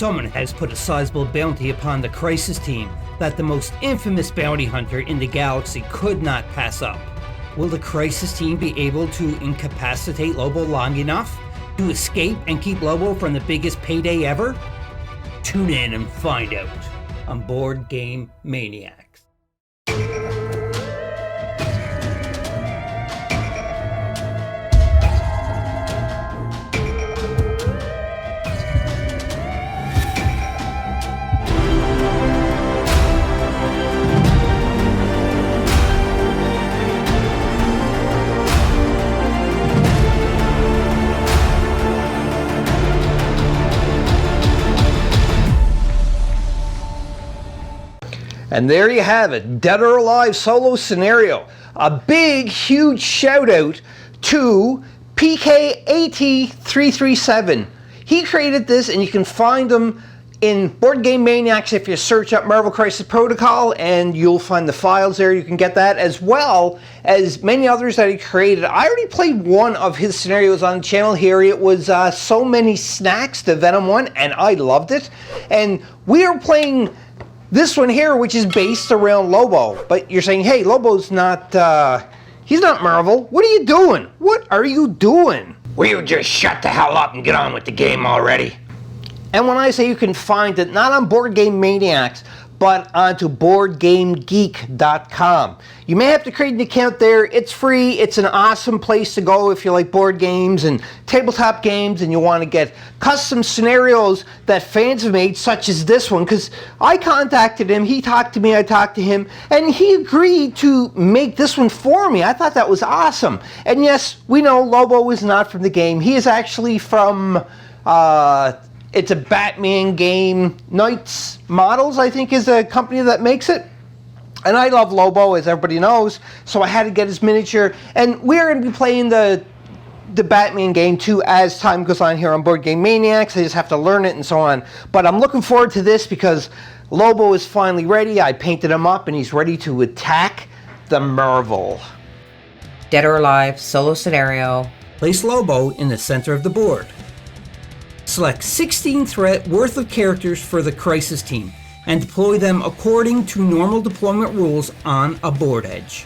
Someone has put a sizable bounty upon the Crisis Team that the most infamous bounty hunter in the galaxy could not pass up. Will the Crisis Team be able to incapacitate Lobo long enough to escape and keep Lobo from the biggest payday ever? Tune in and find out on Board Game Maniacs. And there you have it, Dead or Alive solo scenario. A big, huge shout out to PKAT337. He created this, and you can find him in Board Game Maniacs if you search up Marvel Crisis Protocol, and you'll find the files there. You can get that, as well as many others that he created. I already played one of his scenarios on the channel here. It was So Many Snacks, the Venom one, and I loved it. And we are playing this one here, which is based around Lobo. But you're saying, hey, Lobo's not, he's not Marvel. What are you doing? What are you doing? Will you just shut the hell up and get on with the game already? And when I say you can find it, not on Board Game Maniacs, but onto BoardGameGeek.com. You may have to create an account there. It's free. It's an awesome place to go if you like board games and tabletop games and you want to get custom scenarios that fans have made, such as this one, because I contacted him, he talked to me, I talked to him, and he agreed to make this one for me. I thought that was awesome. And yes, we know Lobo is not from the game. He is actually from it's a Batman game. Knights Models, I think, is a company that makes it. And I love Lobo, as everybody knows, so I had to get his miniature. And we're going to be playing the Batman game, too, as time goes on here on Board Game Maniacs. I just have to learn it and so on. But I'm looking forward to this because Lobo is finally ready. I painted him up, and he's ready to attack the Marvel. Dead or Alive solo scenario. Place Lobo in the center of the board. Select 16 threat worth of characters for the Crisis Team and deploy them according to normal deployment rules on a board edge.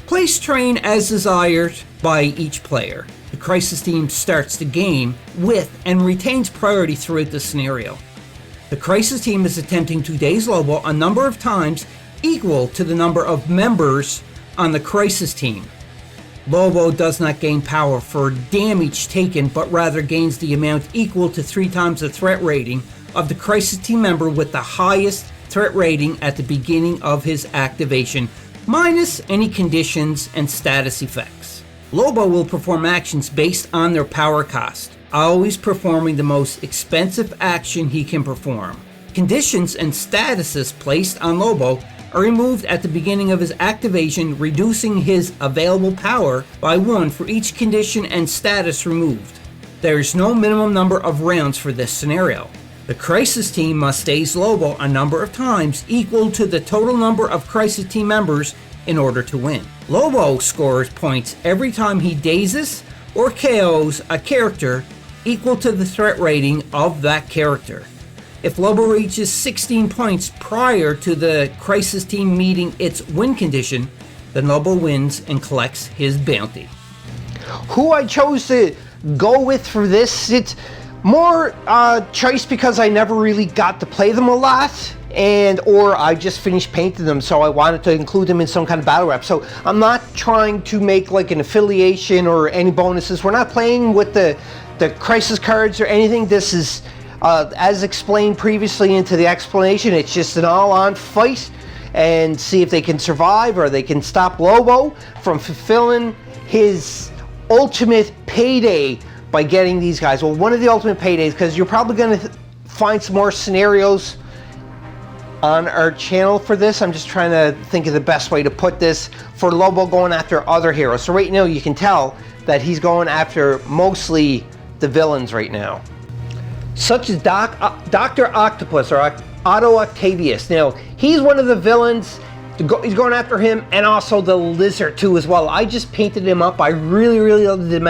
Place terrain as desired by each player. The Crisis Team starts the game with and retains priority throughout the scenario. The Crisis Team is attempting to daze Lobo a number of times equal to the number of members on the Crisis Team. Lobo does not gain power for damage taken, but rather gains the amount equal to 3 times the threat rating of the Crisis Team member with the highest threat rating at the beginning of his activation, minus any conditions and status effects. Lobo will perform actions based on their power cost, always performing the most expensive action he can perform. Conditions and statuses placed on Lobo are removed at the beginning of his activation, reducing his available power by 1 for each condition and status removed. There is no minimum number of rounds for this scenario. The Crisis Team must daze Lobo a number of times equal to the total number of Crisis Team members in order to win. Lobo scores points every time he dazes or KOs a character equal to the threat rating of that character. If Lobo reaches 16 points prior to the Crisis Team meeting its win condition, then Lobo wins and collects his bounty. Who I chose to go with for this, it's more choice because I never really got to play them a lot, or I just finished painting them, so I wanted to include them in some kind of battle rep. So I'm not trying to make like an affiliation or any bonuses. We're not playing with the Crisis cards or anything. This is as explained previously into the explanation, it's just an all-on fight and see if they can survive or they can stop Lobo from fulfilling his ultimate payday by getting these guys. Well, one of the ultimate paydays, because you're probably going to find some more scenarios on our channel for this. I'm just trying to think of the best way to put this for Lobo going after other heroes. So right now you can tell that he's going after mostly the villains right now, such as Dr. Octopus or Otto Octavius. Now, he's one of the villains. He's going after him, and also the Lizard too as well. I just painted him up. I really love the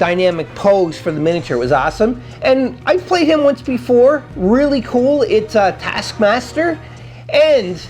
dynamic pose for the miniature. It was awesome. And I've played him once before. Really cool. It's Taskmaster. And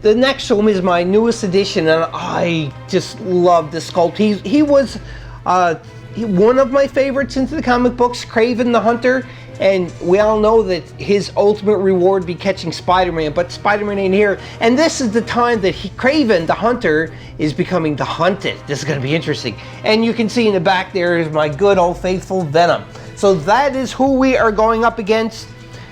the next one is my newest addition, and I just love this sculpt. He was one of my favorites into the comic books, Kraven the Hunter. And we all know that his ultimate reward would be catching Spider-Man, but Spider-Man ain't here. And this is the time that Kraven the Hunter is becoming the hunted. This is going to be interesting. And you can see in the back there is my good old faithful Venom. So that is who we are going up against.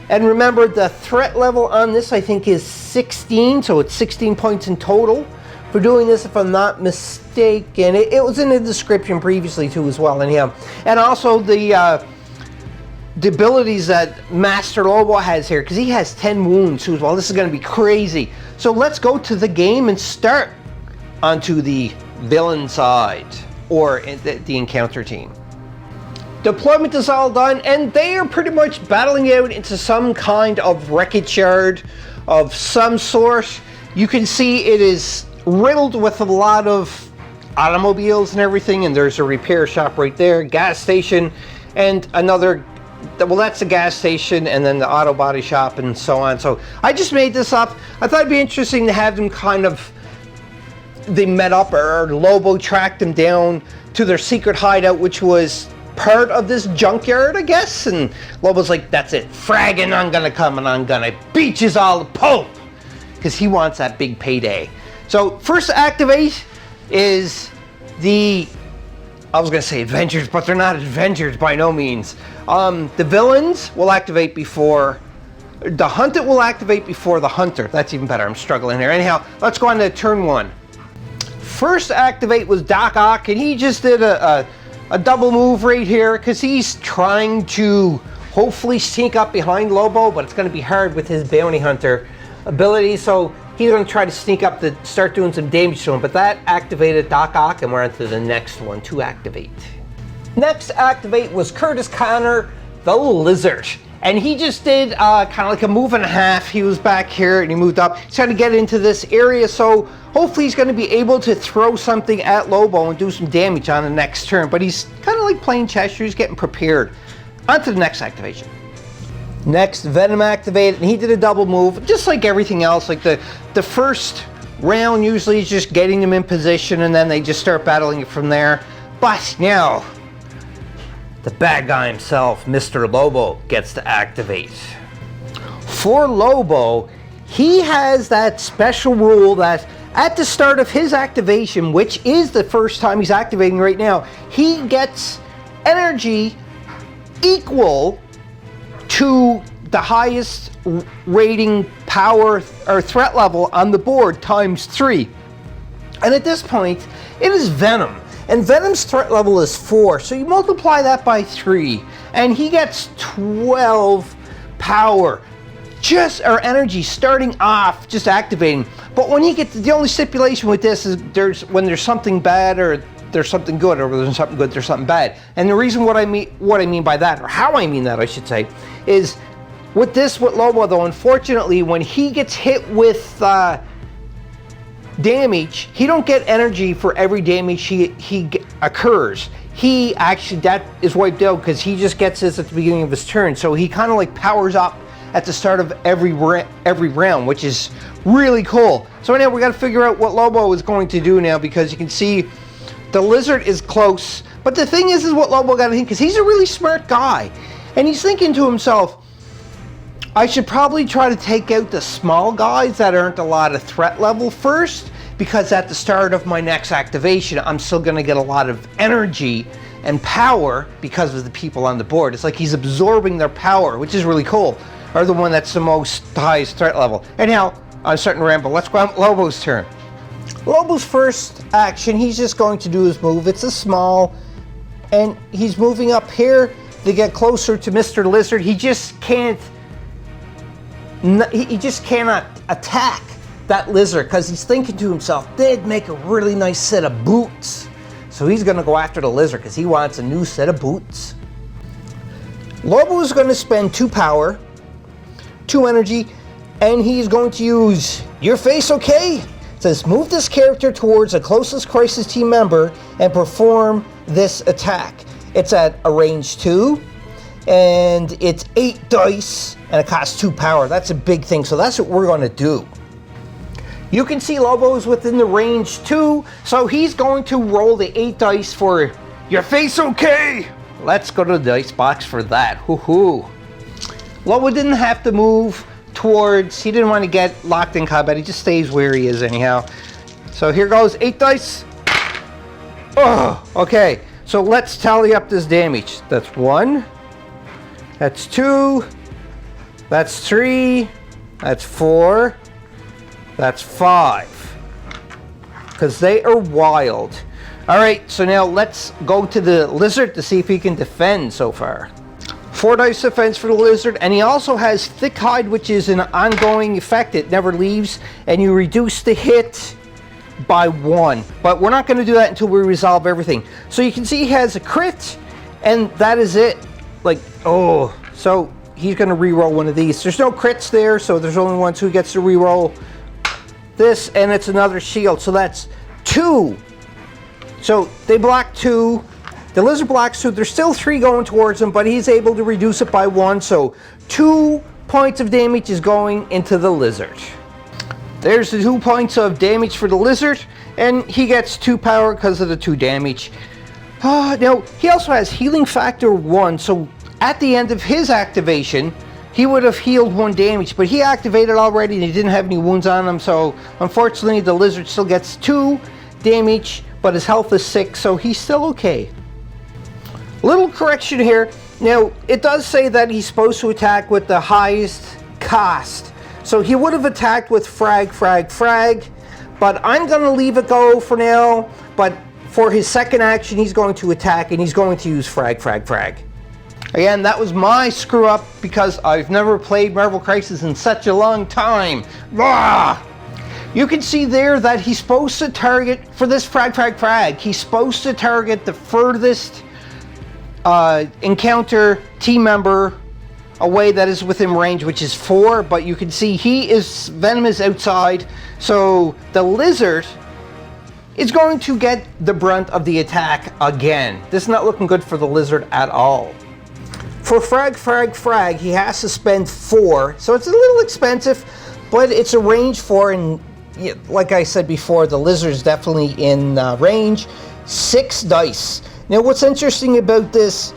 And remember, the threat level on this, I think, is 16. So it's 16 points in total for doing this, if I'm not mistaken. It was in the description previously, too, as well. Anyhow. And also the abilities that Master Lobo has here, because he has 10 wounds too as well. This is going to be crazy. So let's go to the game and start onto the villain side, or the encounter team. Deployment is all done, and they are pretty much battling out into some kind of wreckage yard of some sort. You can see it is riddled with a lot of automobiles and everything, and there's a repair shop right there, gas station, and another. Well, that's the gas station, and then the auto body shop, and so on. So I just made this up. I thought it'd be interesting to have them they met up, or Lobo tracked them down to their secret hideout, which was part of this junkyard, I guess. And Lobo's like, that's it, fragging, I'm gonna come and I'm gonna beat yous all to pulp, because he wants that big payday. So first to activate is I was going to say Avengers, but they're not Avengers by no means. The villains will activate before... The Hunted will activate before the Hunter. That's even better. I'm struggling here. Anyhow, let's go on to turn one. First to activate was Doc Ock, and he just did a double move right here, because he's trying to hopefully sneak up behind Lobo, but it's going to be hard with his Bounty Hunter ability, so he's going to try to sneak up to start doing some damage to him. But that activated Doc Ock, and we're on to the next one to activate. Next to activate was Curtis Connor, the Lizard. And he just did kind of like a move and a half. He was back here and he moved up. He's trying to get into this area, so hopefully he's going to be able to throw something at Lobo and do some damage on the next turn. But he's kind of like playing chess. He's getting prepared. On to the next activation. Next, Venom activated, and he did a double move, just like everything else. Like the first round usually is just getting them in position, and then they just start battling it from there. But now, the bad guy himself, Mr. Lobo, gets to activate. For Lobo, he has that special rule that at the start of his activation, which is the first time he's activating right now, he gets energy equal to the highest rating power or threat level on the board times 3. And at this point, it is Venom. And Venom's threat level is 4, so you multiply that by 3, and he gets 12 power, or energy starting off, just activating. But when he gets, the only stipulation with this is when there's something bad, or there's something good, or there's something good, there's something bad. And the reason what I mean by that, or how I mean that, I should say, is with Lobo though, unfortunately, when he gets hit with damage, he don't get energy for every damage he occurs. He actually, that is wiped out because he just gets this at the beginning of his turn. So he kind of like powers up at the start of every round, which is really cool. So now we got to figure out what Lobo is going to do now, because you can see the Lizard is close. But the thing is what Lobo got to think, because he's a really smart guy, and he's thinking to himself, I should probably try to take out the small guys that aren't a lot of threat level first, because at the start of my next activation, I'm still going to get a lot of energy and power because of the people on the board. It's like he's absorbing their power, which is really cool, or the one that's the highest threat level. Anyhow, I'm starting to ramble. Let's go on Lobo's turn. Lobo's first action, he's just going to do his move. It's a small, and he's moving up here to get closer to Mr. Lizard. He just can't. He just cannot attack that Lizard because he's thinking to himself, they'd make a really nice set of boots. So he's going to go after the Lizard because he wants a new set of boots. Lobo is going to spend 2 power, 2 energy, and he's going to use Your Face Okay? It says move this character towards the closest Crisis Team member and perform this attack. It's at a range 2, and it's 8 dice, and it costs 2 power. That's a big thing, so that's what we're going to do. You can see Lobo's within the range 2, so he's going to roll the 8 dice for your face okay. Let's go to the dice box for that. Hoo-hoo. Lobo didn't have to move towards, he didn't want to get locked in combat, he just stays where he is anyhow. So here goes 8 dice. Oh, okay, so let's tally up this damage. That's 1, that's 2, that's 3, that's 4, that's 5. Because they are wild. Alright, so now let's go to the lizard to see if he can defend so far. 4 dice defense for the lizard, and he also has thick hide, which is an ongoing effect. It never leaves, and you reduce the hit by 1. But we're not going to do that until we resolve everything. So you can see he has a crit, and that is it. Like, oh, so he's going to re-roll one of these. There's no crits there, so there's only one, so he gets to re-roll this, and it's another shield. So that's 2. So they block 2. The lizard blocks 2. There's still 3 going towards him, but he's able to reduce it by 1. So 2 points of damage is going into the lizard. There's the 2 points of damage for the lizard, and he gets 2 power because of the 2 damage. Now, he also has healing factor 1, so at the end of his activation, he would have healed 1 damage, but he activated already and he didn't have any wounds on him, so unfortunately the lizard still gets 2 damage, but his health is 6, so he's still okay. Little correction here. Now, it does say that he's supposed to attack with the highest cost. So he would have attacked with frag, but I'm going to leave it go for now. But for his second action, he's going to attack, and he's going to use frag. Again, that was my screw up because I've never played Marvel Crisis in such a long time. Blah! You can see there that he's supposed to target, for this frag, he's supposed to target the furthest encounter team member away that is within range, which is 4, but you can see Venom is outside, so the lizard is going to get the brunt of the attack again. This is not looking good for the lizard at all. For frag, he has to spend 4, so it's a little expensive, but it's a range 4, and like I said before, the lizard is definitely in range. 6 dice. Now, what's interesting about this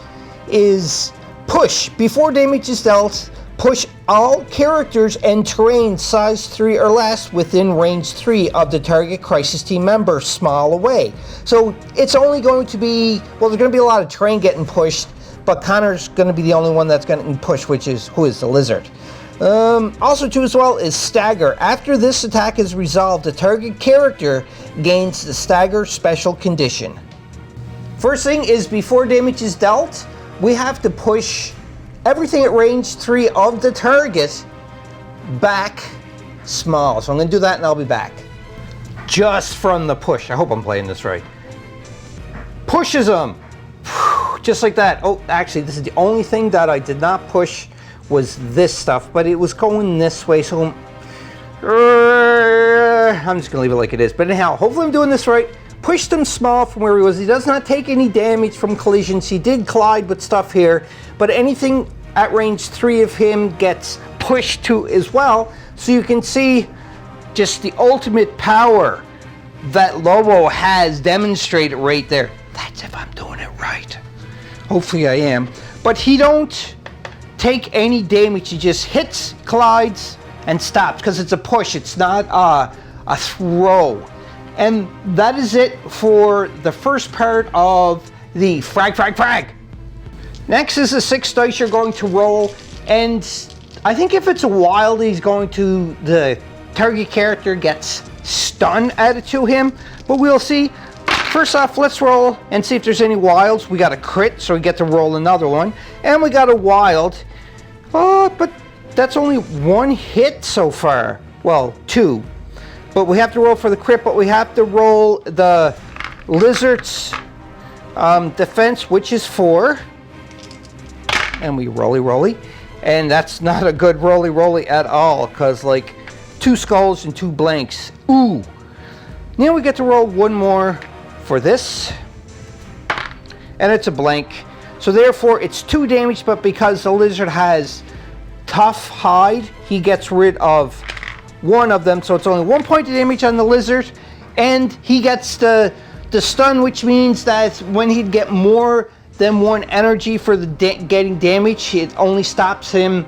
is push. Before damage is dealt, push all characters and terrain size 3 or less within range 3 of the target Crisis Team member, small away. So it's only going to be, well, there's going to be a lot of terrain getting pushed, but Connor's going to be the only one that's getting pushed, who is the lizard. Also too as well is stagger. After this attack is resolved, the target character gains the stagger special condition. First thing is, before damage is dealt, we have to push everything at range 3 of the target back small. So I'm going to do that and I'll be back. Just from the push. I hope I'm playing this right. Pushes them. Just like that. Oh, actually, this is the only thing that I did not push was this stuff, but it was going this way, so I'm just going to leave it like it is. But anyhow, hopefully I'm doing this right. Pushed him small from where he was. He does not take any damage from collisions. He did collide with stuff here, but anything at range 3 of him gets pushed to as well. So you can see just the ultimate power that Lobo has demonstrated right there. That's if I'm doing it right. Hopefully I am. But he don't take any damage. He just hits, collides, and stops because it's a push. It's not a throw. And that is it for the first part of the frag. Next is the 6 dice you're going to roll, and I think if it's a wild, the target character gets stun added to him, but we'll see. First off, let's roll and see if there's any wilds. We got a crit, so we get to roll another one, and we got a wild. But that's only 1 hit so far. Well, 2. But we have to roll for the crit, but we have to roll the lizard's defense, which is 4. And we rolly. And that's not a good rolly at all, because like 2 skulls and 2 blanks. Ooh. Now we get to roll 1 more for this. And it's a blank. So therefore it's 2 damage, but because the lizard has tough hide, he gets rid of 1 of them, so it's only 1 point of damage on the lizard, and he gets the stun, which means that when he'd get more than 1 energy for the getting damage, it only stops him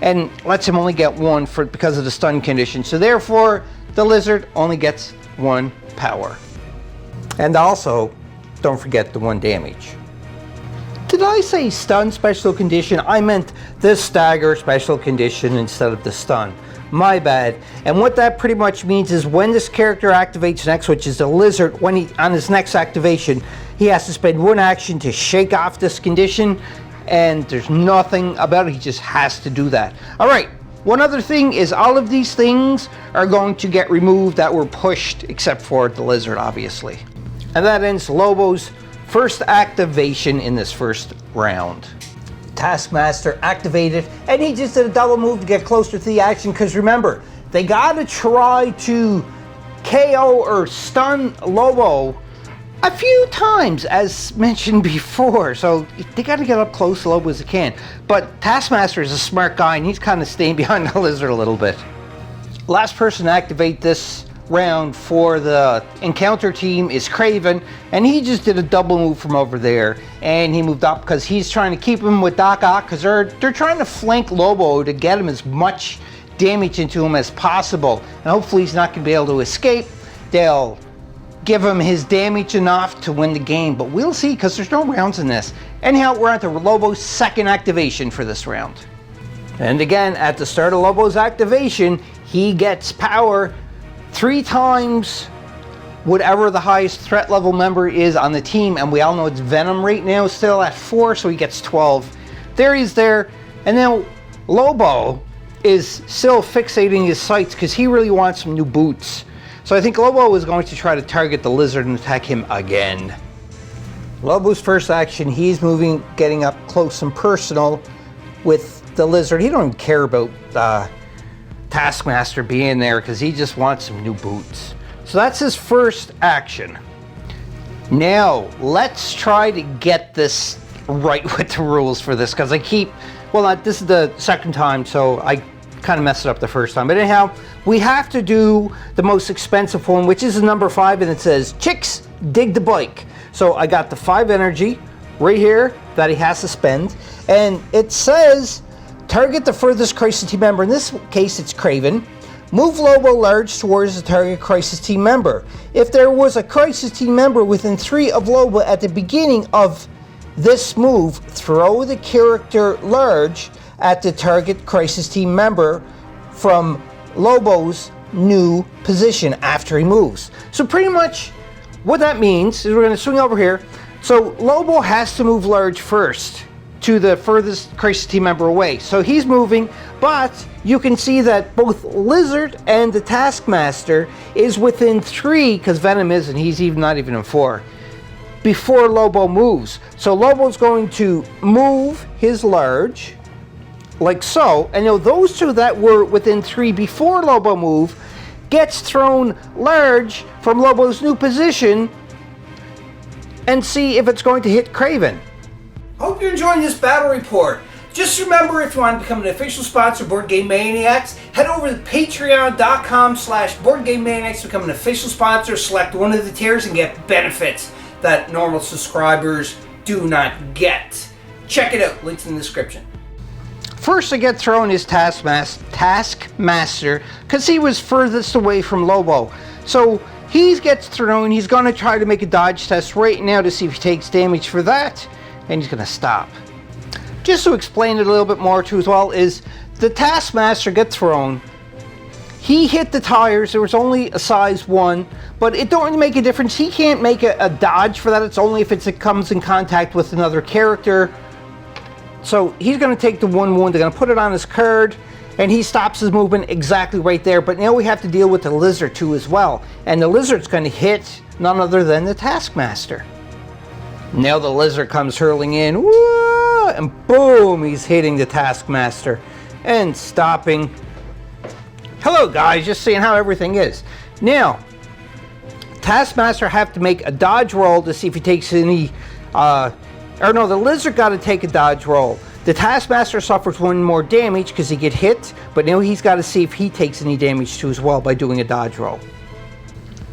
and lets him only get 1 because of the stun condition. So therefore the lizard only gets 1 power. And also, don't forget the 1 damage. Did I say stun special condition? I meant the stagger special condition instead of the stun. My bad. And what that pretty much means is when this character activates next, which is the lizard, when he on his next activation, he has to spend 1 action to shake off this condition, and there's nothing about it, he just has to do that. Alright, one other thing is all of these things are going to get removed that were pushed, except for the lizard, obviously. And that ends Lobo's first activation in this first round. Taskmaster activated, and he just did a double move to get closer to the action, because remember, they gotta try to KO or stun Lobo a few times, as mentioned before, so they gotta get up close to Lobo as they can. But Taskmaster is a smart guy, and he's kind of staying behind the lizard a little bit. Last person to activate this round for the encounter team is Craven, and he just did a double move from over there, and he moved up because he's trying to keep him with Doc Ock, because they're trying to flank Lobo to get him as much damage into him as possible, and hopefully he's not going to be able to escape. They'll give him his damage enough to win the game, but we'll see, because there's no rounds in this. Anyhow, we're on to Lobo's second activation for this round, and again, at the start of Lobo's activation, he gets power 3 times whatever the highest threat level member is on the team, and we all know it's Venom right now, still at 4, so he gets 12. There he's there, and now Lobo is still fixating his sights because he really wants some new boots. So I think Lobo is going to try to target the lizard and attack him again. Lobo's first action, he's moving, getting up close and personal with the lizard. He don't even care about Taskmaster being there because he just wants some new boots. So that's his first action. Now let's try to get this right with the rules for this, because this is the second time, so I kind of messed it up the first time. But anyhow, we have to do the most expensive one, which is number 5, and it says Chicks Dig the Bike. So I got the 5 energy right here that he has to spend, and it says target the furthest crisis team member. In this case, it's Craven. Move Lobo large towards the target crisis team member. If there was a crisis team member within 3 of Lobo at the beginning of this move, throw the character large at the target crisis team member from Lobo's new position after he moves. So pretty much what that means is we're going to swing over here. So Lobo has to move large first to the furthest crisis team member away. So he's moving, but you can see that both Lizard and the Taskmaster is within 3, because Venom isn't, he's not even in 4, before Lobo moves. So Lobo's going to move his large, like so, and those 2 that were within 3 before Lobo move gets thrown large from Lobo's new position, and see if it's going to hit Craven. Hope you're enjoying this battle report. Just remember, if you want to become an official sponsor of Board Game Maniacs, head over to patreon.com/BoardGameManiacs to become an official sponsor, select one of the tiers, and get benefits that normal subscribers do not get. Check it out, links in the description. First to get thrown is Taskmaster, because he was furthest away from Lobo. So he gets thrown, he's going to try to make a dodge test right now to see if he takes damage for that, and he's going to stop. Just to explain it a little bit more too as well, is the Taskmaster gets thrown, he hit the tires, there was only a size 1, but it don't really make a difference. He can't make a dodge for that, it's only if it comes in contact with another character. So he's going to take the 1 wound, they're going to put it on his card, and he stops his movement exactly right there. But now we have to deal with the Lizard too as well, and the Lizard's going to hit none other than the Taskmaster. Now the Lizard comes hurling in, whoa, and boom, he's hitting the Taskmaster and stopping. Hello guys, just seeing how everything is. Now, Taskmaster have to make a dodge roll to see if he takes any Or no, the lizard got to take a dodge roll. The Taskmaster suffers 1 more damage because he get hit, but now he's got to see if he takes any damage too as well by doing a dodge roll.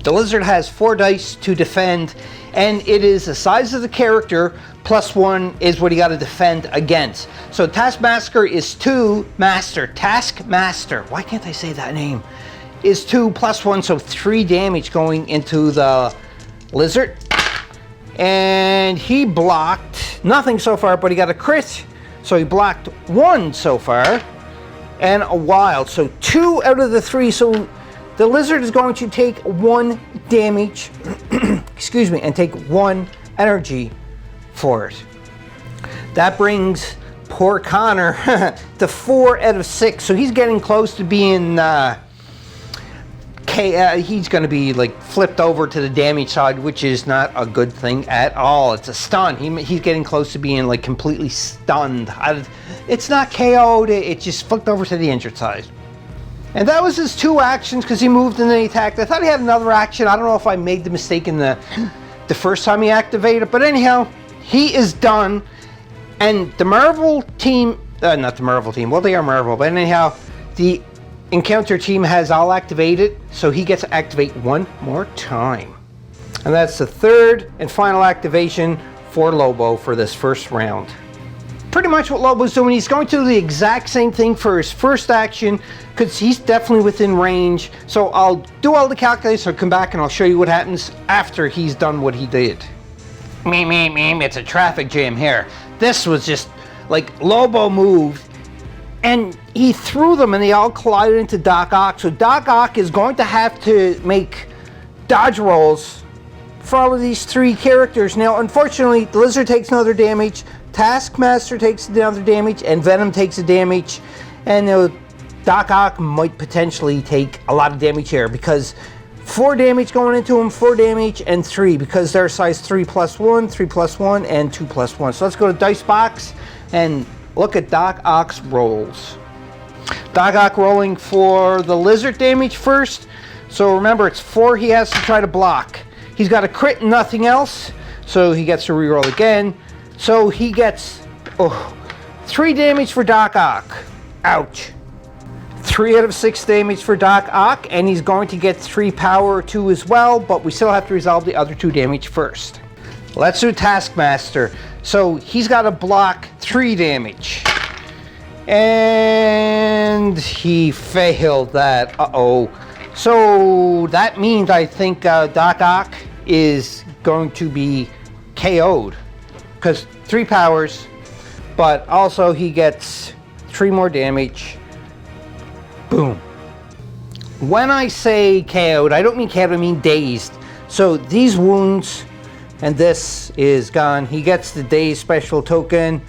The lizard has 4 dice to defend, and it is the size of the character plus 1 is what he got to defend against. So Taskmaster is 2, Taskmaster, why can't I say that name? Is 2 plus 1, so 3 damage going into the lizard. And he blocked nothing so far, but he got a crit. So he blocked 1 so far, and a wild. So 2 out of the 3. So the lizard is going to take 1 damage, excuse me, and take 1 energy for it. That brings poor Connor to 4 out of 6. So he's getting close to being, he's going to be like flipped over to the damage side, which is not a good thing at all. It's a stun. He's getting close to being like completely stunned. It's not KO'd, it just flipped over to the injured side. And that was his 2 actions because he moved and then he attacked. I thought he had another action. I don't know if I made the mistake in the first time he activated, but anyhow, he is done. And the Marvel team, not the Marvel team, well, they are Marvel, but anyhow, the Encounter team has all activated, so he gets to activate 1 more time. And that's the 3rd and final activation for Lobo for this first round. Pretty much what Lobo's doing, he's going to do the exact same thing for his first action because he's definitely within range. So I'll do all the calculations, I'll come back and I'll show you what happens after he's done what he did. It's a traffic jam here. This was just like Lobo moved and he threw them and they all collided into Doc Ock. So Doc Ock is going to have to make dodge rolls for all of these 3 characters. Now, unfortunately, the lizard takes another damage, Taskmaster takes another damage, and Venom takes a damage. And Doc Ock might potentially take a lot of damage here because 4 damage going into him, 4 damage, and 3 because they're size 3 plus 1, 3 plus 1, and 2 plus 1. So let's go to Dice Box and look at Doc Ock's rolls. Doc Ock rolling for the lizard damage first. So remember, it's 4 he has to try to block. He's got a crit and nothing else, so he gets to reroll again. So he gets 3 damage for Doc Ock. Ouch. 3 out of 6 damage for Doc Ock, and he's going to get 3 power too as well, but we still have to resolve the other 2 damage first. Let's do Taskmaster. So he's got to block 3 damage. And he failed that. So that means I think Doc Ock is going to be KO'd. Because 3 powers, but also he gets 3 more damage. Boom. When I say KO'd, I don't mean KO'd, I mean dazed. So these wounds, and this is gone. He gets the dazed special token,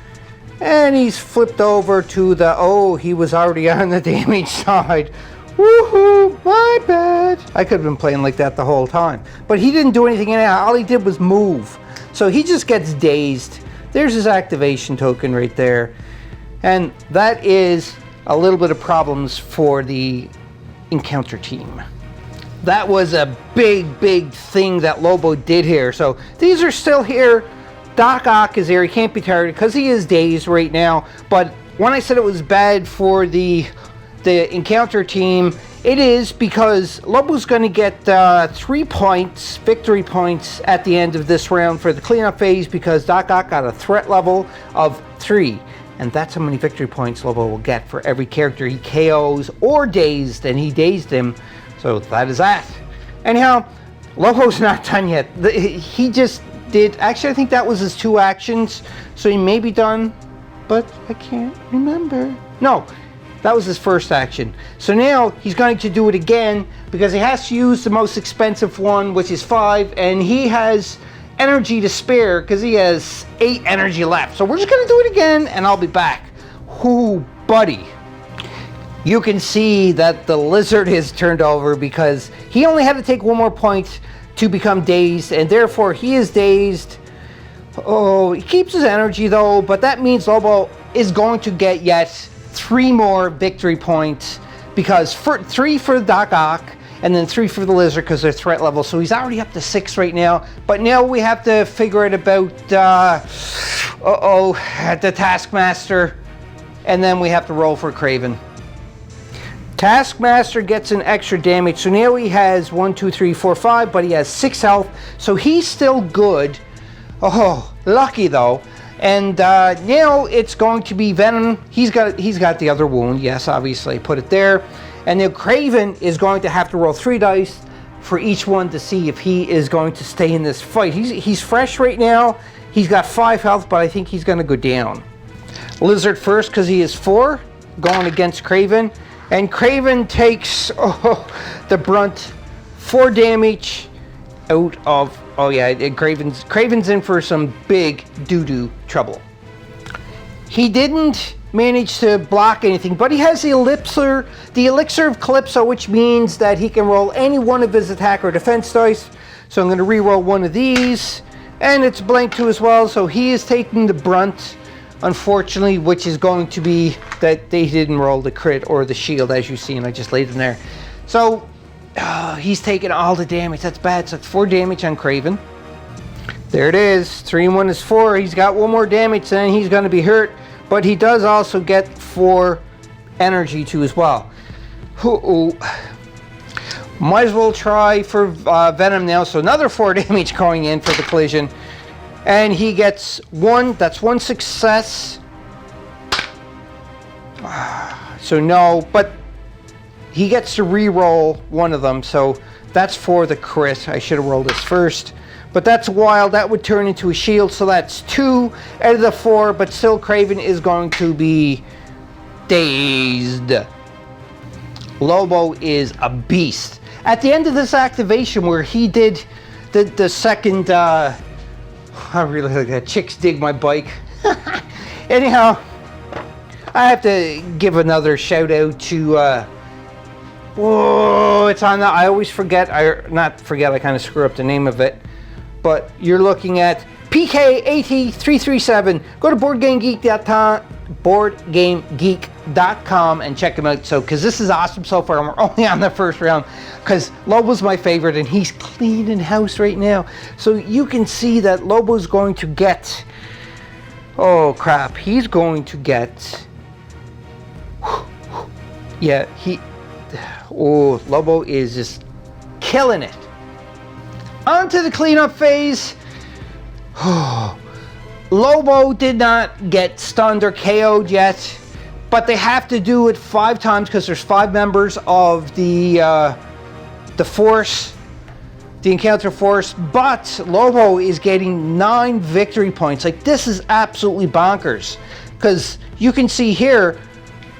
and he's flipped over to the, he was already on the damage side. Woohoo, my bad. I could have been playing like that the whole time. But he didn't do anything anyhow. All he did was move. So he just gets dazed. There's his activation token right there. And that is a little bit of problems for the Encounter team. That was a big thing that Lobo did here. So these are still here. Doc Ock is there. He can't be targeted because he is dazed right now. But when I said it was bad for the Encounter team, it is because Lobo's going to get 3 points, victory points at the end of this round for the cleanup phase because Doc Ock got a threat level of 3. And that's how many victory points Lobo will get for every character he KOs or dazed, and he dazed him. So that is that. Anyhow, Lobo's not done yet. He just did, actually I think that was his 2 actions, so he may be done, but I can't remember. No, that was his first action. So now he's going to do it again because he has to use the most expensive one, which is 5, and he has energy to spare because he has 8 energy left. So we're just going to do it again and I'll be back. Whoo, buddy. You can see that the lizard is turned over because he only had to take 1 more point to become dazed, and therefore he is dazed. He keeps his energy though, but that means Lobo is going to get yet 3 more victory points because 3 for Doc Ock and then 3 for the lizard because they're threat level. So he's already up to 6 right now. But now we have to figure out about, the Taskmaster. And then we have to roll for Craven. Taskmaster gets an extra damage. So now he has 1, 2, 3, 4, 5, but he has 6 health. So he's still good. Oh, lucky though. And now it's going to be Venom. He's got the other wound. Yes, obviously, put it there. And now Craven is going to have to roll 3 dice for each one to see if he is going to stay in this fight. He's fresh right now. He's got 5 health, but I think he's going to go down. Lizard first because he is 4, going against Craven. And Craven takes the brunt, 4 damage out of... Oh yeah, Craven's in for some big doo-doo trouble. He didn't manage to block anything, but he has the elixir of Calypso, which means that he can roll any one of his attack or defense dice. So I'm going to re-roll one of these, and it's blank 2 as well, so he is taking the brunt, unfortunately, which is going to be that they didn't roll the crit or the shield, as you see, and I just laid them there. So he's taking all the damage. That's bad. So it's 4 damage on Craven. There it is. 3 and 1 is 4. He's got 1 more damage, and he's going to be hurt. But he does also get 4 energy too as well. Might as well try for Venom now. So another 4 damage going in for the collision. And he gets 1. That's 1 success. So no, but he gets to re-roll one of them. So that's for the crit. I should have rolled this first. But that's wild. That would turn into a shield. So that's 2 out of the 4. But still, Craven is going to be dazed. Lobo is a beast. At the end of this activation where he did the second... I really like that. Chicks dig my bike. Anyhow, I have to give another shout out to... it's on the... I always forget. I kind of screw up the name of it. But you're looking at PK8337. Go to BoardGameGeek.com and check him out. So, because this is awesome so far, and we're only on the first round. Because Lobo's my favorite, and he's cleaning house right now. So you can see that Lobo's going to get... Oh crap! He's going to get... Yeah, Lobo is just killing it. On to the cleanup phase. Lobo did not get stunned or KO'd yet, but they have to do it 5 times because there's 5 members of the force, the encounter force. But Lobo is getting 9 victory points. Like, this is absolutely bonkers because you can see here,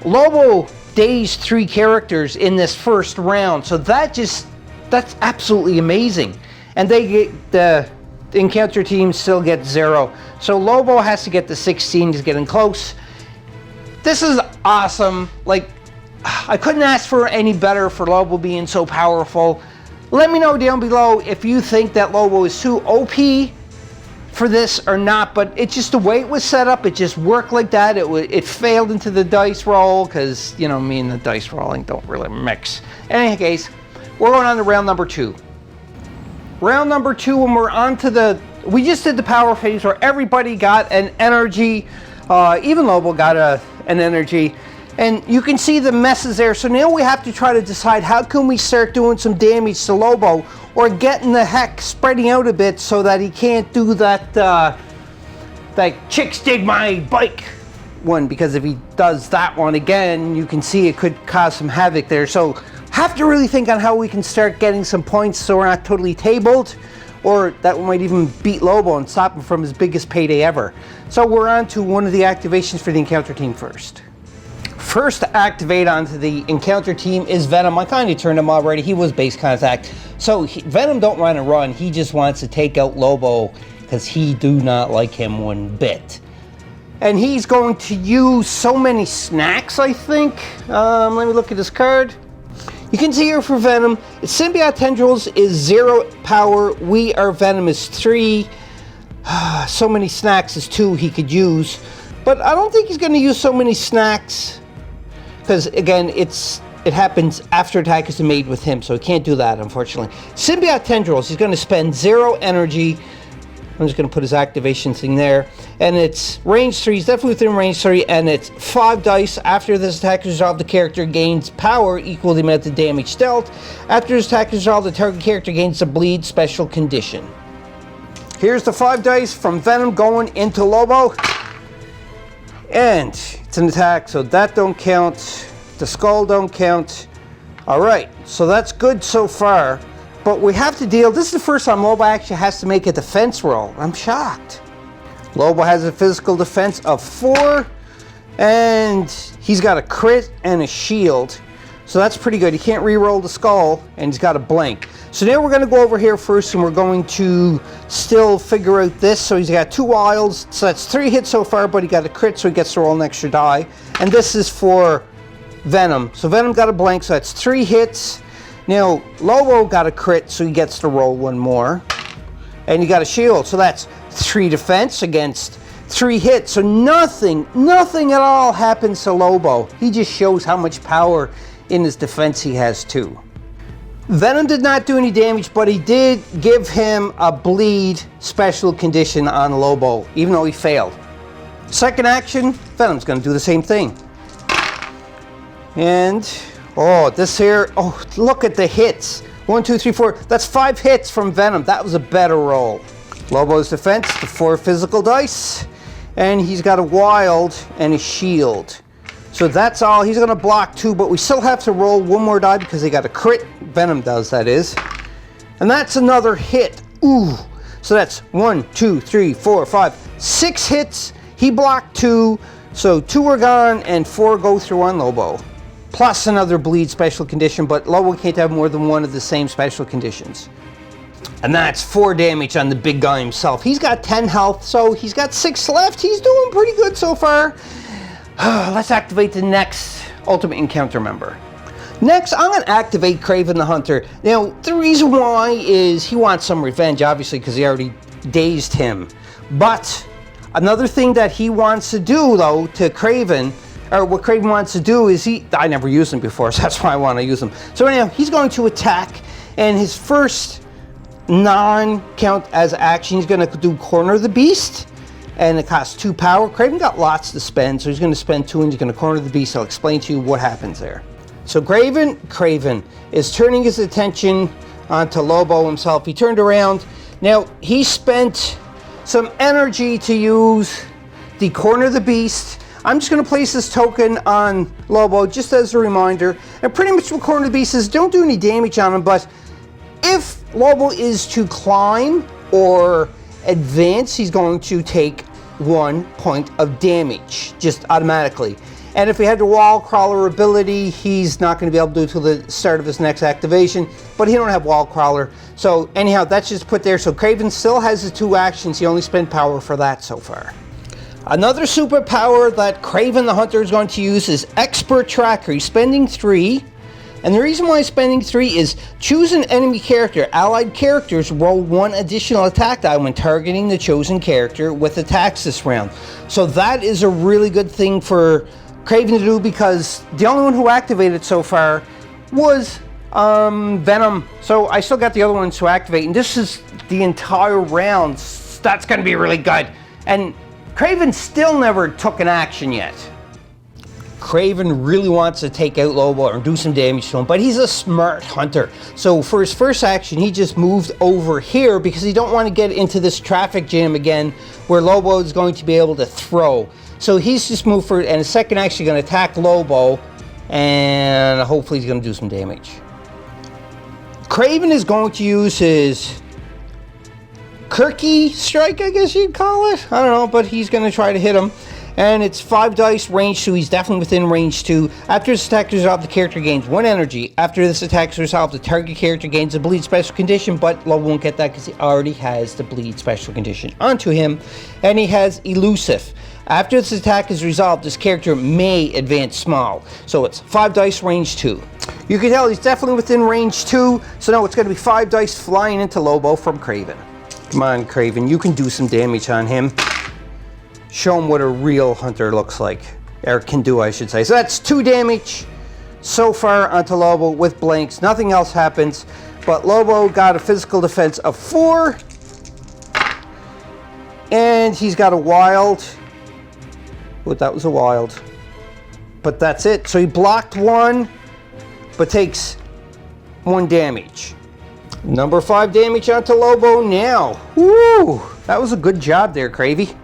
Lobo dazed 3 characters in this first round. So that's absolutely amazing. And they get the encounter team still get 0. So Lobo has to get the 16. He's getting close. This is awesome. Like, I couldn't ask for any better for Lobo being so powerful. Let me know down below if you think that Lobo is too OP for this or not. But it's just the way it was set up. It just worked like that. It failed into the dice roll because, you know, me and the dice rolling don't really mix. In any case, we're going on to round number 2. Round number 2, and we're on to we just did the power phase where everybody got an energy. Even Lobo got an energy. And you can see the messes there. So now we have to try to decide how can we start doing some damage to Lobo or getting the heck spreading out a bit so that he can't do that chicks dig my bike one. Because if he does that one again, you can see it could cause some havoc there. So have to really think on how we can start getting some points so we're not totally tabled, or that we might even beat Lobo and stop him from his biggest payday ever. So we're on to one of the activations for the encounter team first. First to activate onto the encounter team is Venom. I kind of turned him already. He was base contact. So Venom don't want to run. He just wants to take out Lobo because he do not like him one bit. And he's going to use so many snacks, I think. Let me look at his card. You can see here for Venom, Symbiote Tendrils is 0 power. We Are Venom is 3. So many snacks is 2 he could use. But I don't think he's going to use so many snacks. Because, again, it's it happens after attack is made with him, so he can't do that, unfortunately. Symbiote Tendrils, he's going to spend 0 energy. I'm just going to put his activation thing there. And it's range 3, he's definitely within range 3, and it's 5 dice. After this attack is resolved, the character gains power equal to the amount of damage dealt. After this attack is resolved, the target character gains the bleed special condition. Here's the 5 dice from Venom going into Lobo. And it's an attack, so that don't count. The skull don't count. Alright, so that's good so far. But we have to deal, this is the first time Lobo actually has to make a defense roll. I'm shocked. Lobo has a physical defense of 4, and he's got a crit and a shield. So that's pretty good. He can't re-roll the skull, and he's got a blank. So now we're going to go over here first, and we're going to still figure out this. So he's got 2 wilds, so that's 3 hits so far, but he got a crit, so he gets to roll an extra die. And this is for Venom. So Venom got a blank, so that's 3 hits. Now, Lobo got a crit, so he gets to roll 1 more. And he got a shield, so that's 3 defense against 3 hits. So nothing at all happens to Lobo. He just shows how much power in his defense he has too. Venom did not do any damage, but he did give him a bleed special condition on Lobo, even though he failed. Second action, Venom's going to do the same thing. And... oh, this here, oh, look at the hits. 1, 2, 3, 4. That's 5 hits from Venom. That was a better roll. Lobo's defense, the 4 physical dice. And he's got a wild and a shield. So that's all. He's going to block 2, but we still have to roll 1 more die because they got a crit. Venom does, that is. And that's another hit. Ooh. So that's 1, 2, 3, 4, 5, 6 hits. He blocked 2. So 2 are gone and 4 go through on Lobo. Plus another bleed special condition, but Lobo can't have more than 1 of the same special conditions. And that's 4 damage on the big guy himself. He's got 10 health, so he's got 6 left. He's doing pretty good so far. Let's activate the next Ultimate Encounter member. Next, I'm going to activate Kraven the Hunter. Now, the reason why is he wants some revenge, obviously, because he already dazed him. But another thing that he wants to do, though, to Kraven, or what Kraven wants to do is I never used him before, so that's why I want to use him. So anyhow, he's going to attack, and his first non-count as action, he's going to do Corner the Beast, and it costs 2 power. Kraven got lots to spend, so he's going to spend 2, and he's going to Corner the Beast. I'll explain to you what happens there. So Kraven is turning his attention onto Lobo himself. He turned around. Now, he spent some energy to use the Corner the Beast. I'm just going to place this token on Lobo just as a reminder. And pretty much what Corner the Beast is, don't do any damage on him, but if Lobo is to climb or advance, he's going to take 1 point of damage, just automatically. And if he had the wall crawler ability, he's not going to be able to do it until the start of his next activation, but he don't have wall crawler. So anyhow, that's just put there. So Kraven still has the 2 actions. He only spent power for that so far. Another superpower that Kraven the Hunter is going to use is Expert Tracker. He's spending 3. And the reason why he's spending 3 is choose an enemy character. Allied characters roll 1 additional attack die when targeting the chosen character with attacks this round. So that is a really good thing for Kraven to do, because the only one who activated so far was Venom. So I still got the other ones to activate, and this is the entire round. That's going to be really good. And Kraven still never took an action yet. Kraven really wants to take out Lobo or do some damage to him, but he's a smart hunter. So for his first action, he just moved over here because he don't want to get into this traffic jam again where Lobo is going to be able to throw. So he's just moved forward, and his second action is going to attack Lobo, and hopefully he's going to do some damage. Kraven is going to use his Kirky strike, I guess you'd call it. I don't know, but he's going to try to hit him. And it's 5 dice, range 2. He's definitely within range 2. After this attack is resolved, the character gains 1 energy. After this attack is resolved, the target character gains a bleed special condition, but Lobo won't get that because he already has the bleed special condition onto him. And he has elusive. After this attack is resolved, this character may advance small. So it's 5 dice, range 2. You can tell he's definitely within range 2. So now it's going to be 5 dice flying into Lobo from Kraven. Come on, Kraven, you can do some damage on him. Show him what a real hunter looks like. Or can do, I should say. So that's 2 damage so far onto Lobo with blanks. Nothing else happens, but Lobo got a physical defense of 4. And he's got a wild. Oh, that was a wild. But that's it. So he blocked 1, but takes 1 damage. Number 5 damage onto Lobo now. Woo! That was a good job there, Cravey.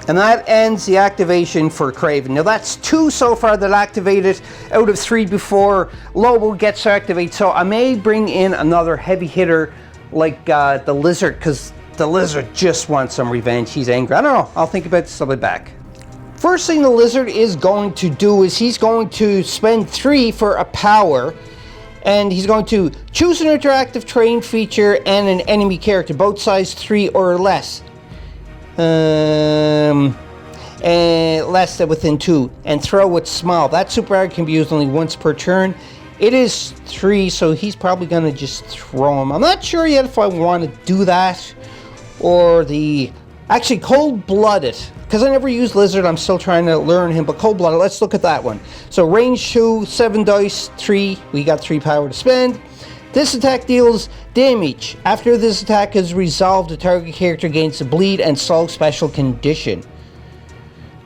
And that ends the activation for Craven. Now that's 2 so far that activated out of 3 before Lobo gets to activate. So I may bring in another heavy hitter like the Lizard, because the Lizard just wants some revenge. He's angry. I don't know. I'll think about this. I'll be back. First thing the Lizard is going to do is he's going to spend 3 for a power. And he's going to choose an interactive terrain feature and an enemy character, both size 3 or less. And less than within 2, and throw what's small. That super art can be used only once per turn. It is 3, so he's probably going to just throw him. I'm not sure yet if I want to do that or the actually cold-blooded, because I never used Lizard. I'm still trying to learn him, but cold-blooded, let's look at that one. So range 2, 7 dice, 3. We got 3 power to spend. This attack deals damage. After this attack is resolved, the target character gains a bleed and slow special condition.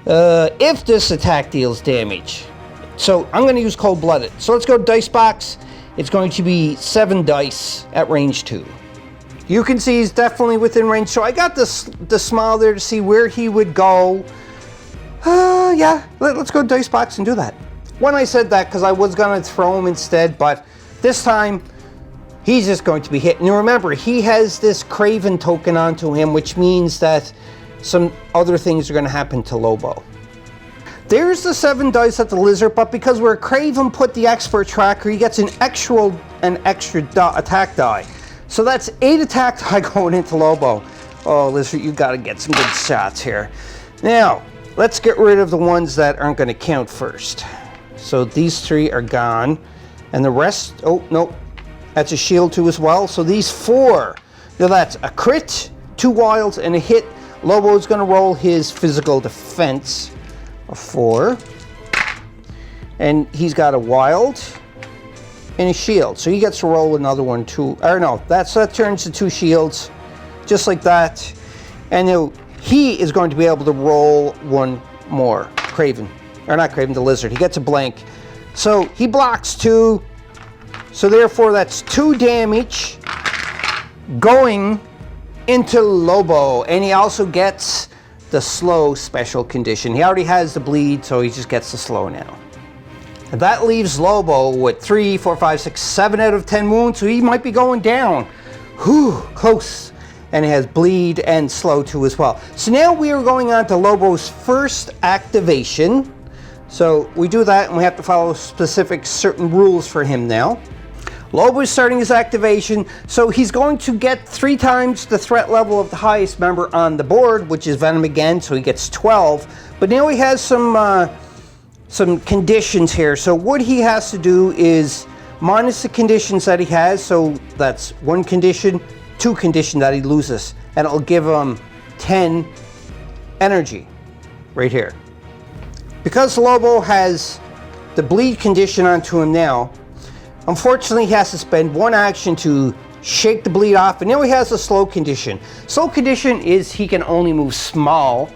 If this attack deals damage. So I'm going to use cold-blooded. So let's go to dice box. It's going to be 7 dice at range 2. You can see he's definitely within range. So I got the smile there to see where he would go. Yeah, let's go to dice box and do that. When I said that, because I was going to throw him instead, but this time he's just going to be hit. And remember, he has this Craven token onto him, which means that some other things are going to happen to Lobo. There's the 7 dice at the Lizard, but because where Craven put the expert tracker, he gets an extra attack die. So that's 8 attack die going into Lobo. Oh, Lizard, you got to get some good shots here. Now, let's get rid of the ones that aren't going to count first. So these 3 are gone. And the rest, oh, no. That's a shield 2 as well. So these 4, now that's a crit, 2 wilds, and a hit. Lobo's going to roll his physical defense of 4. And he's got a wild and a shield. So he gets to roll another one, 2. Or no, that turns to 2 shields, just like that. And now he is going to be able to roll 1 more. Craven. Or not Craven, the Lizard. He gets a blank. So he blocks 2. So therefore that's 2 damage going into Lobo. And he also gets the slow special condition. He already has the bleed, so he just gets the slow now. And that leaves Lobo with 3, 4, 5, 6, 7 out of 10 wounds, so he might be going down. Whew, close. And he has bleed and slow too as well. So now we are going on to Lobo's first activation. So we do that and we have to follow specific certain rules for him now. Lobo is starting his activation, so he's going to get 3 times the threat level of the highest member on the board, which is Venom again, so he gets 12. But now he has some conditions here. So what he has to do is minus the conditions that he has. So that's 1 condition, 2 condition that he loses, and it'll give him 10 energy right here. Because Lobo has the bleed condition onto him now, unfortunately, he has to spend 1 action to shake the bleed off, and now he has a slow condition. Slow condition is he can only move small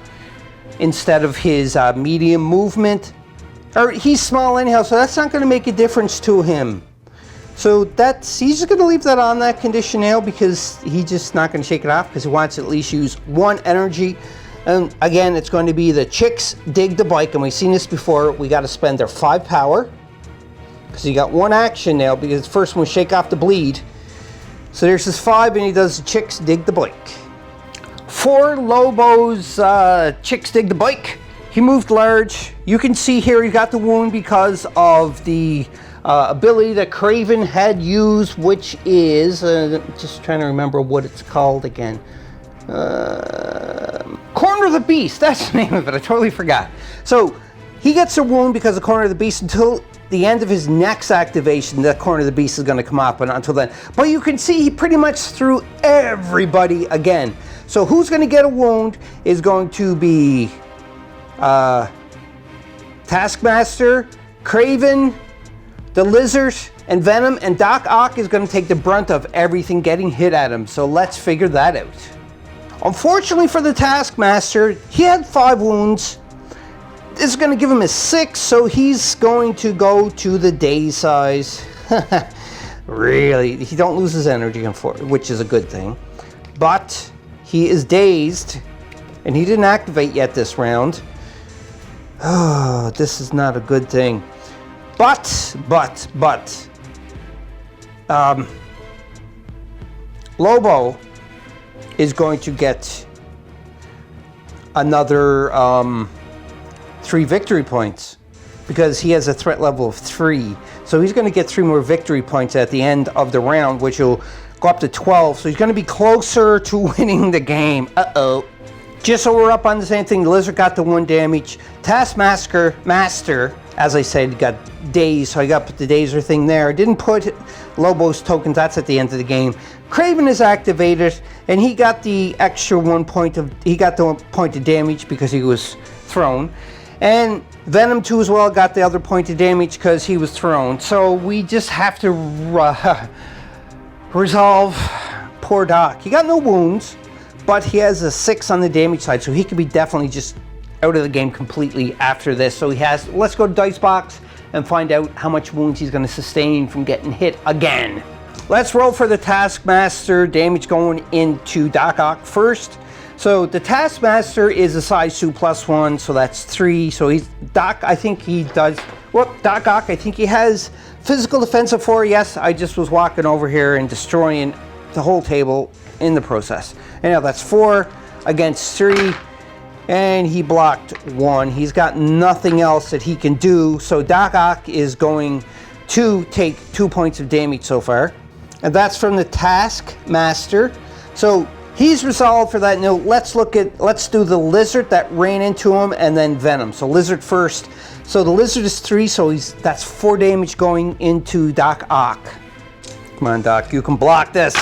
instead of his medium movement. Or he's small anyhow, so that's not going to make a difference to him. So he's just going to leave that on that condition now, because he's just not going to shake it off, because he wants to at least use 1 energy. And again, it's going to be the chicks dig the bike, and we've seen this before. We got to spend their 5 power. So you got 1 action now, because the first one, shake off the bleed. So there's his 5, and he does the chicks dig the bike. For Lobo's chicks dig the bike, he moved large. You can see here he got the wound because of the ability that Craven had used, which is, just trying to remember what it's called again. Corner of the Beast, that's the name of it, I totally forgot. So he gets a wound because of Corner of the Beast until the end of his next activation. The Corner of the Beast is going to come up, and until then. But you can see he pretty much threw everybody again. So who's going to get a wound is going to be Taskmaster, Craven, the Lizard and Venom, and Doc Ock is going to take the brunt of everything getting hit at him. So let's figure that out. Unfortunately for the Taskmaster, he had 5 wounds. This is going to give him a 6, so he's going to go to the daze size. Really, he don't lose his energy, which is a good thing. But he is dazed, and he didn't activate yet this round. Oh, this is not a good thing. But, Lobo is going to get another 3 victory points because he has a threat level of 3. So he's going to get 3 more victory points at the end of the round, which will go up to 12. So he's going to be closer to winning the game. Uh-oh. Just so we're up on the same thing, the Lizard got the 1 damage. Taskmaster, as I said, got dazed, so I got to put the dazer thing there. I didn't put Lobo's tokens, that's at the end of the game. Kraven is activated, and he got the extra 1 point of, he got the 1 point of damage because he was thrown. And Venom 2 as well got the other point of damage because he was thrown. So we just have to resolve poor Doc. He got no wounds, but he has a 6 on the damage side, so he could be definitely just out of the game completely after this. So he has, let's go to Dicebox and find out how much wounds he's going to sustain from getting hit again. Let's roll for the Taskmaster. Damage going into Doc Ock first. So the Taskmaster is a size 2 plus 1, so that's 3. So he's Doc, I think he does. Doc Ock, I think he has physical defense of 4. Yes, I just was walking over here and destroying the whole table in the process. Anyhow, that's 4 against 3. And he blocked 1. He's got nothing else that he can do. So Doc Ock is going to take 2 points of damage so far. And that's from the Taskmaster. So he's resolved for that. Now let's do the Lizard that ran into him and then Venom. So Lizard first. So the Lizard is 3, so that's 4 damage going into Doc Ock. Come on, Doc, you can block this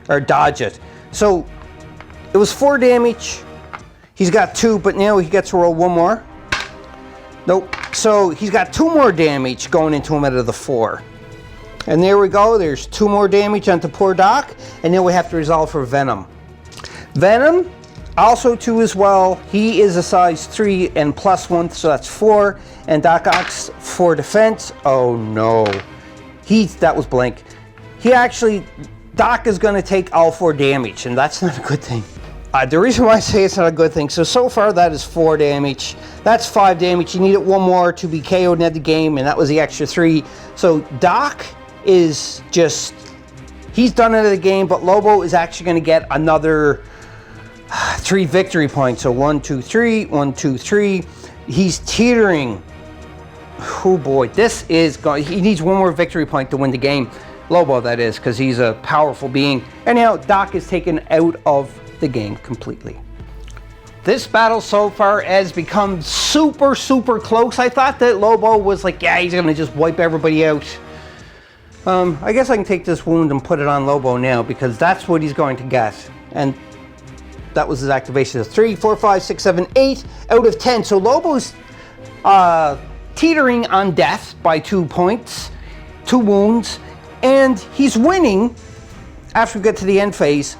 or dodge it. So it was 4 damage. He's got 2, but now he gets to roll 1 more. Nope. So he's got 2 more damage going into him out of the 4. And there we go. There's 2 more damage onto poor Doc. And then we have to resolve for Venom. Venom, also 2 as well. He is a size 3 and plus 1, so that's 4. And Doc Ock's 4 defense. Oh no. That was blank. Doc is going to take all 4 damage, and that's not a good thing. The reason why I say it's not a good thing, so far that is 4 damage. That's 5 damage. You needed 1 more to be KO'd in the game, and that was the extra 3. So Doc is just, he's done out of the game, but Lobo is actually going to get another 3 victory points. So 1, 2, 3, 1, 2, 3. He's teetering. Oh boy, this is going, he needs 1 more victory point to win the game. Lobo, that is, because he's a powerful being. Anyhow, Doc is taken out of the game completely. This battle so far has become super close. I thought that Lobo was like, yeah, he's gonna just wipe everybody out. I guess I can take this wound and put it on Lobo now because that's what he's going to get. And that was his activation of 3, 4, 5, 6, 7, 8 out of 10. So Lobo's teetering on death by 2 points, 2 wounds, and he's winning after we get to the end phase.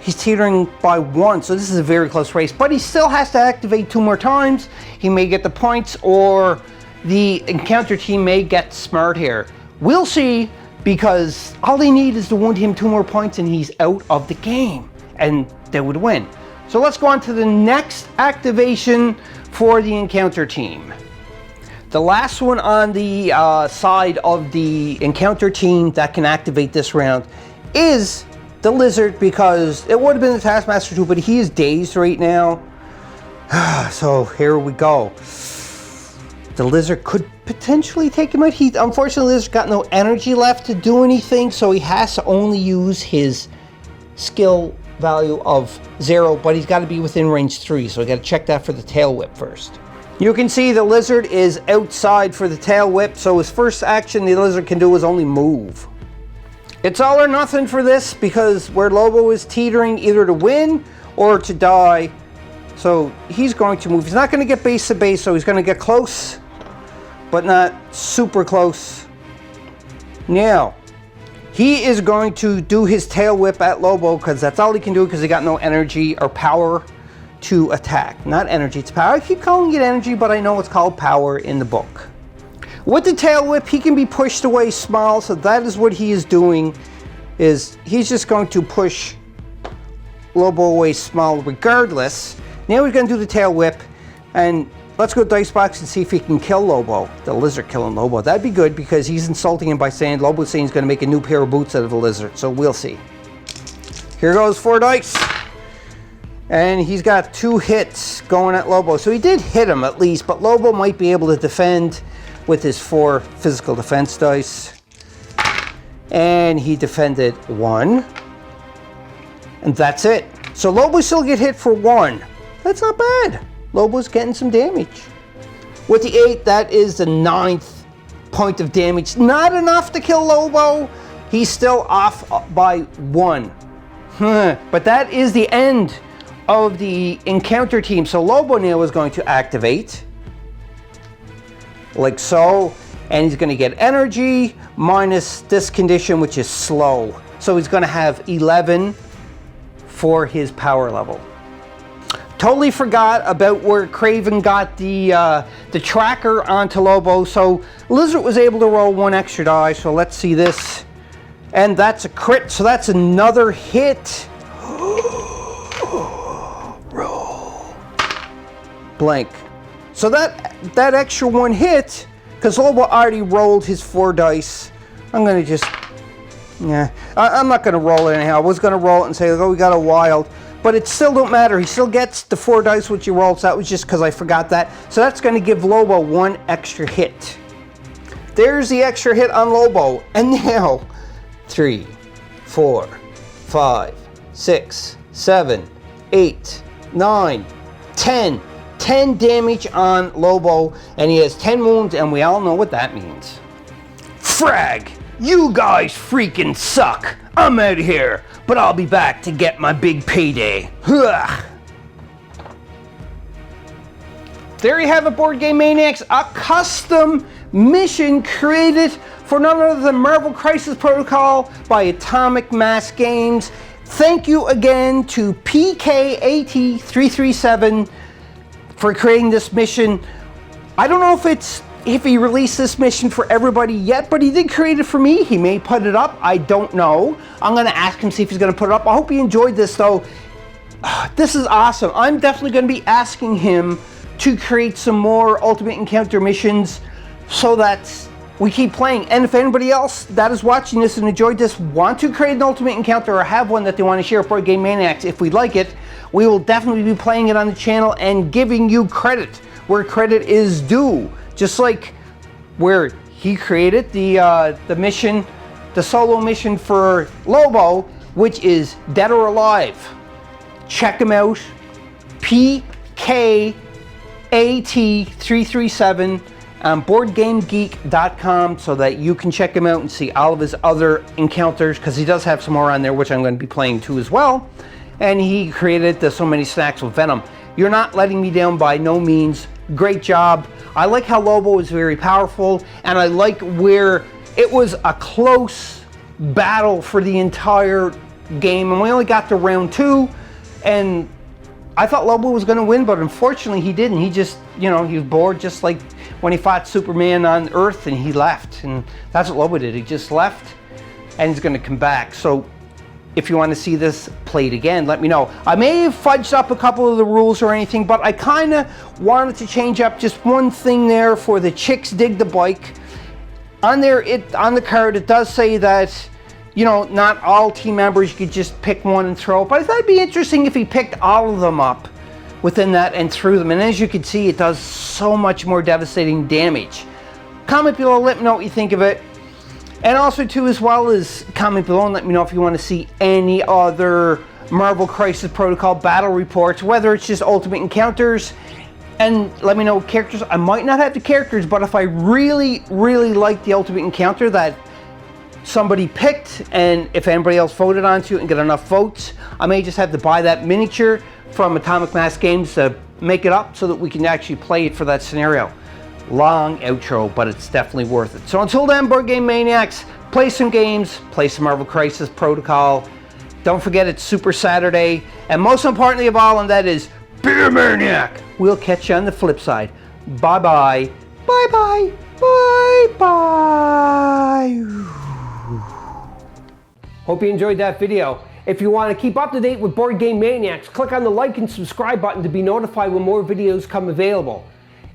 He's teetering by 1, so this is a very close race, but he still has to activate 2 more times. He may get the points, or the encounter team may get smart here. We'll see, because all they need is to wound him 2 more points and he's out of the game, and they would win. So let's go on to the next activation for the encounter team. The last one on the side of the encounter team that can activate this round is the Lizard, because it would have been the Taskmaster too, but he is dazed right now. So here we go. The Lizard could potentially take him out. Unfortunately, the Lizard's got no energy left to do anything, so he has to only use his skill value of 0, but he's got to be within range 3, so I got to check that for the tail whip first. You can see the Lizard is outside for the tail whip, so his first action the Lizard can do is only move. It's all or nothing for this, because where Lobo is teetering either to win or to die. So he's going to move. He's not going to get base to base, so he's going to get close, but not super close. Now, he is going to do his tail whip at Lobo because that's all he can do because he got no energy or power to attack. Not energy, it's power. I keep calling it energy, but I know it's called power in the book. With the tail whip, he can be pushed away small, so that is what he is doing, is he's just going to push Lobo away small regardless. Now we're going to do the tail whip, and let's go to Dice Box and see if he can kill Lobo, the lizard killing Lobo. That'd be good because he's insulting him by saying, Lobo's saying he's going to make a new pair of boots out of a lizard, so we'll see. Here goes 4 dice. And he's got 2 hits going at Lobo. So he did hit him at least, but Lobo might be able to defend with his 4 physical defense dice. And he defended 1. And that's it. So Lobo still get hit for 1. That's not bad. Lobo's getting some damage. With the 8, that is the 9th point of damage. Not enough to kill Lobo. He's still off by 1. But that is the end of the encounter team. So Lobo now is going to activate. Like so. And he's going to get energy minus this condition, which is slow. So he's going to have 11 for his power level. Totally forgot about where Craven got the tracker onto Lobo. So Lizard was able to roll 1 extra die. So let's see this. And that's a crit. So that's another hit. Roll. Blank. So that extra 1 hit, because Lobo already rolled his 4 dice. I'm going to just, yeah. I'm not going to roll it anyhow. I was going to roll it and say, oh, we got a wild. But it still don't matter. He still gets the 4 dice which he rolled. So that was just because I forgot that. So that's going to give Lobo 1 extra hit. There's the extra hit on Lobo. And now, 3, 4, 5, 6, 7, 8, 9, 10. 10 damage on Lobo, and he has 10 wounds, and we all know what that means. Frag! You guys freaking suck! I'm out of here, but I'll be back to get my big payday. Ugh. There you have it, Board Game Maniacs, a custom mission created for none other than Marvel Crisis Protocol by Atomic Mass Games. Thank you again to PKAT337 for creating this mission. I don't know if he released this mission for everybody yet, but he did create it for me. He may put it up. I don't know. I'm going to ask him, see if he's going to put it up. I hope he enjoyed this, though. This is awesome. I'm definitely going to be asking him to create some more Ultimate Encounter missions so that we keep playing. And if anybody else that is watching this and enjoyed this want to create an Ultimate Encounter or have one that they want to share with Board Game Maniacs, if we like it, we will definitely be playing it on the channel and giving you credit where credit is due. Just like where he created the mission, the solo mission for Lobo, which is Dead or Alive. Check him out. PKAT337 on BoardGameGeek.com so that you can check him out and see all of his other encounters, because he does have some more on there, which I'm going to be playing too as well. And he created the So Many Snacks with Venom. You're not letting me down by no means. Great job. I like how Lobo is very powerful, and I like where it was a close battle for the entire game, and we only got to round 2, and I thought Lobo was going to win, but unfortunately he didn't. He just, he was bored, just like when he fought Superman on Earth and he left, and that's what Lobo did. He just left, and he's going to come back. So if you want to see this played again, let me know. I may have fudged up a couple of the rules or anything, but I kind of wanted to change up just one thing there for the Chicks Dig the Bike. On there, on the card, it does say that, not all team members, you could just pick one and throw it. But I thought it'd be interesting if he picked all of them up within that and threw them. And as you can see, it does so much more devastating damage. Comment below, let me know what you think of it. And also, too, as well as comment below and let me know if you want to see any other Marvel Crisis Protocol battle reports, whether it's just Ultimate Encounters, and let me know characters. I might not have the characters, but if I really, really like the Ultimate Encounter that somebody picked, and if anybody else voted onto it and get enough votes, I may just have to buy that miniature from Atomic Mass Games to make it up so that we can actually play it for that scenario. Long outro, but it's definitely worth it. So until then, Board Game Maniacs, play some games, play some Marvel Crisis Protocol. Don't forget it's Super Saturday. And most importantly of all, and that is, be a maniac. We'll catch you on the flip side. Bye-bye. Bye-bye. Bye-bye. Hope you enjoyed that video. If you want to keep up to date with Board Game Maniacs, click on the like and subscribe button to be notified when more videos come available.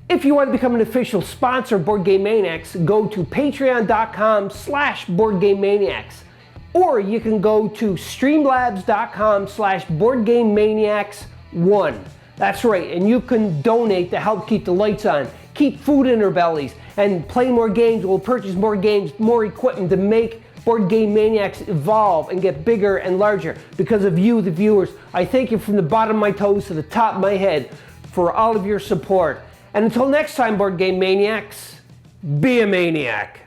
If you want to become an official sponsor of Board Game Maniacs, go to patreon.com/BoardGameManiacs. Or you can go to streamlabs.com/BoardGameManiacs1. That's right, and you can donate to help keep the lights on, keep food in our bellies, and play more games. We'll purchase more games, more equipment to make Board Game Maniacs evolve and get bigger and larger because of you, the viewers. I thank you from the bottom of my toes to the top of my head for all of your support. And until next time, Board Game Maniacs, be a maniac.